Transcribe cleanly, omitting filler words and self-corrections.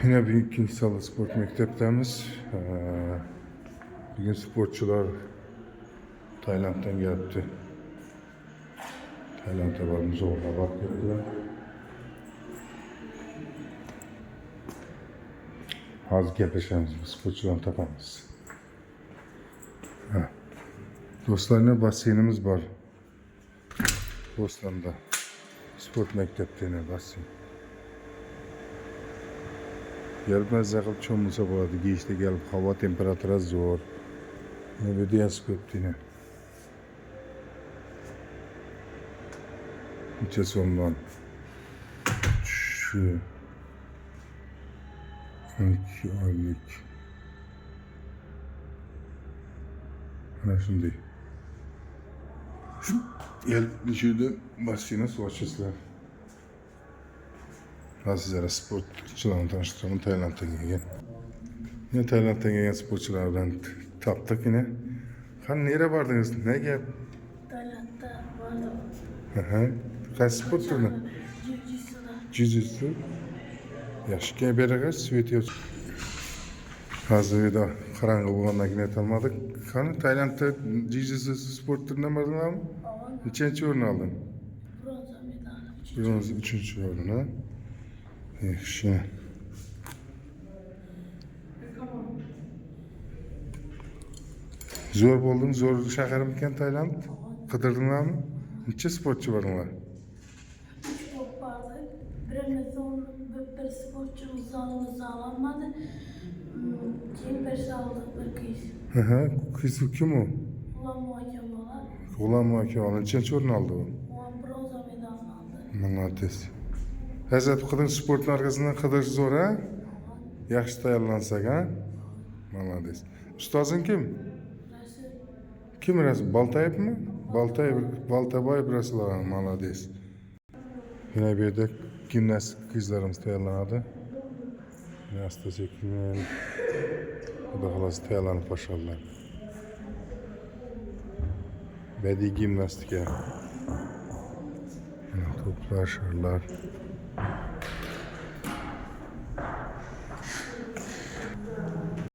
Yine Büyük Kingsalı Sport Mektep'temiz. Bugün sporcular Tayland'dan geldi. Tayland'a varmış orada bak yaptılar. Az gelişemiz bu sporcudan takamız. Dostlarına basınımız var. Bostan'da. Sport Mektep'te basın. Gelmez yakıp çoğumuza bağladı. Geçti gelip hava temperatürü zor. Ne böyle yaz köptüğüne. İçe sondan. Şu 12 aylık. Ana şimdi. Gelip şurada basına su açısılar. Sizlere sporcularla tanıştıralım. Tayland'dan gelgen. Yine Tayland'dan gelgen sporculardan taptık yine. Nereye vardınız? Ne gel? Tayland'da vardım. Hı. Kaç spor türü? Jiu-jitsu. Yaşken beri kaç süvetiyor. Hazır da karanlık olandan yine tanımadık. Tayland'da jiu-jitsu spor türünden vardın mı? Üçüncü orunu aldın. Bronza medal. Bronz üçüncü orunu. Şimdi. Zor buldun, zor şehirmiken Tayland. Kıdırdınlar mı? Neçe sporcu var mı? Çok vardı. Birimizden bir sporcumuz sağlığımızı alamadı. Kim bir sağladı bir kız. Kız kim o? Ulan muhakemalar. Ulan muhakeme neçe orunu aldı o? Ulan bronza medalını aldı. Malates. Hazret bu kadar sportun arkasından kadar zor ha? Yaxşı tayarlansak ha? Malates. Ustazın kim? Nasıl? Kim Rasul? Baltayev mi? Baltabayev Rasul ağam, malades. Yine bir de gimnastik kızlarımız tayarlanadı. Yine hasta çekilmeyen. Bu da halası tayarlanıp başarılar. Bedi gimnastik ya. Yine toplar, şarlar.